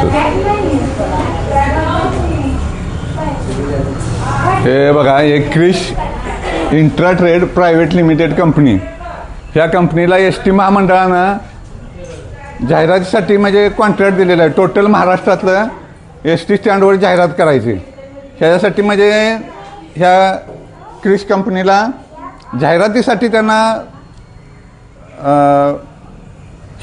असं. हे बघा, एक Krish intra trade private limited company. ह्या कंपनीला एस टी महामंडळानं जाहिरातीसाठी म्हणजे कॉन्ट्रॅक्ट दिलेलं आहे. टोटल महाराष्ट्रातलं एस टी स्टँडवर जाहिरात करायची. ह्याच्यासाठी म्हणजे ह्या क्रिश कंपनीला जाहिरातीसाठी त्यांना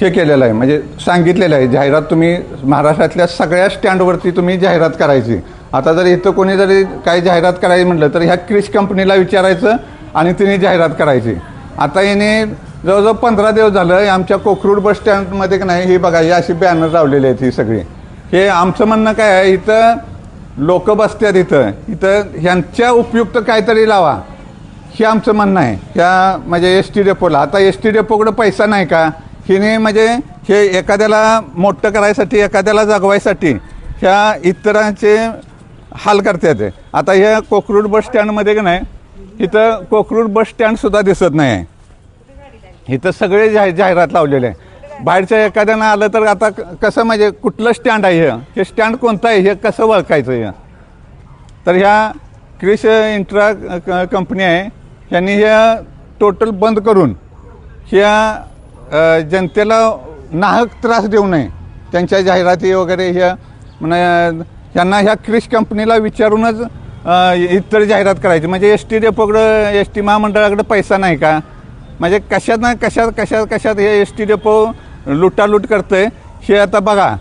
हे केलेलं आहे, म्हणजे सांगितलेलं आहे जाहिरात तुम्ही महाराष्ट्रातल्या सगळ्या स्टँडवरती तुम्ही जाहिरात करायची. आता जर इथं कोणी जरी काही जाहिरात करायची म्हटलं तर ह्या क्रिश कंपनीला विचारायचं आणि तिने जाहिरात करायची. आता याने जवळजवळ 15 दिवस झालं आमच्या कोकरूड बस स्टँडमध्ये की नाही, ही बघा ही अशी बॅनर लावलेली आहेत ही सगळी. हे आमचं म्हणणं काय आहे, इथं लोक बसतात, इथं ह्यांच्या उपयुक्त काहीतरी लावा, हे आमचं म्हणणं आहे. ह्या म्हणजे एस टी डेपोला आता एस टी डेपोकडं पैसा नाही का, हिने म्हणजे हे एखाद्याला मोठं करायसाठी, एखाद्याला जगवायसाठी ह्या इतरांचे हाल करतात. आता ह्या कोकरूड बस स्टँडमध्ये की नाही, इथं कोकरूड बस स्टँडसुद्धा दिसत नाही आहे. इथं सगळे जाहिरात लावलेले आहे. बाहेरच्या एखाद्यानं आलं तर आता कसं म्हणजे कुठलं स्टँड आहे, हे स्टँड कोणतं आहे हे कसं ओळखायचं हे. तर ह्या क्रिश इंट्रा कंपनी आहे, ह्यांनी ह्या टोटल बंद करून ह्या जनतेला नाहक त्रास देऊ नये. त्यांच्या जाहिराती वगैरे ह्या ह्यांना ह्या क्रिश कंपनीला विचारूनच इतर जाहिरात करायची. म्हणजे एस टी डेपोकडं, एस टी महामंडळाकडं पैसा नाही का, म्हणजे कशात ना कशात हे एस टी डेपो लुटालूट करतंय हे आता बघा.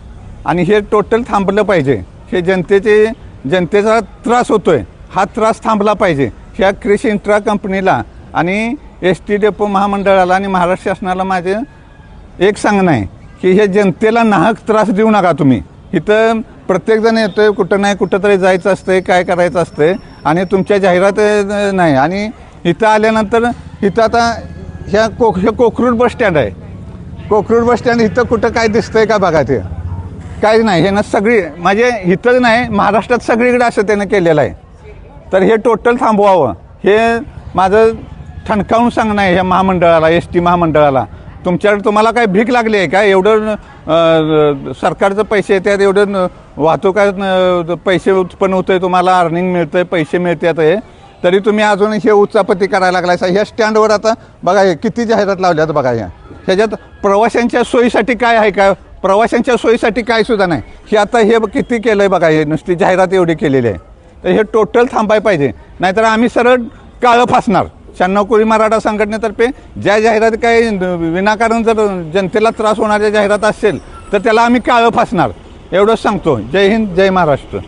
आणि हे टोटल थांबलं पाहिजे. हे जनतेचा त्रास होतोय, हा त्रास थांबला पाहिजे. ह्या क्रिश इंट्रा कंपनीला आणि एस टी डेपो महामंडळाला आणि महाराष्ट्र शासनाला माझे एक सांगणं आहे की हे जनतेला नाहक त्रास देऊ नका तुम्ही. इथं प्रत्येकजण येतोय, कुठं नाही कुठं तरी जायचं असतंय, काय करायचं असतंय आणि तुमच्या जाहिरात नाही. आणि इथं आल्यानंतर इथं आता ह्या कोकरूड बस स्टँड आहे. कोकरूड बस स्टँड इथं कुठं काय दिसतंय का बघा, ते काही नाही. हे ना सगळी म्हणजे इथंच नाही, महाराष्ट्रात सगळीकडे असं त्यानं केलेलं आहे. तर हे टोटल थांबवावं हे माझं ठणकावून सांगणं आहे ह्या महामंडळाला, एस टी महामंडळाला. तुम्हाला काय भीक लागली आहे का, एवढं सरकारचं पैसे येतात, एवढं वाहतुकात पैसे उत्पन्न होतं आहे, तुम्हाला अर्निंग मिळतं आहे, पैसे मिळतात आहे, तरी तुम्ही अजून हे उचापती करायला लागलाय. ह्या स्टँडवर आता बघा हे किती जाहिरात लावल्यात बघा. ह्याच्यात प्रवाशांच्या सोयीसाठी काय आहे का, प्रवाशांच्या सोयीसाठी काय सुद्धा नाही. हे आता हे किती केलं आहे बघा, हे नुसती जाहिरात एवढी केलेली आहे. तर हे टोटल थांबाय पाहिजे, नाहीतर आम्ही सरळ काळं फासणार. 96 कोळी मराठा संघटनेतर्फे ज्या जाहिराती काही विनाकारण जर जनतेला त्रास होणाऱ्या जाहिरात असेल तर त्याला आम्ही काळं फासणार, एवढंच सांगतो. जय हिंद, जय महाराष्ट्र.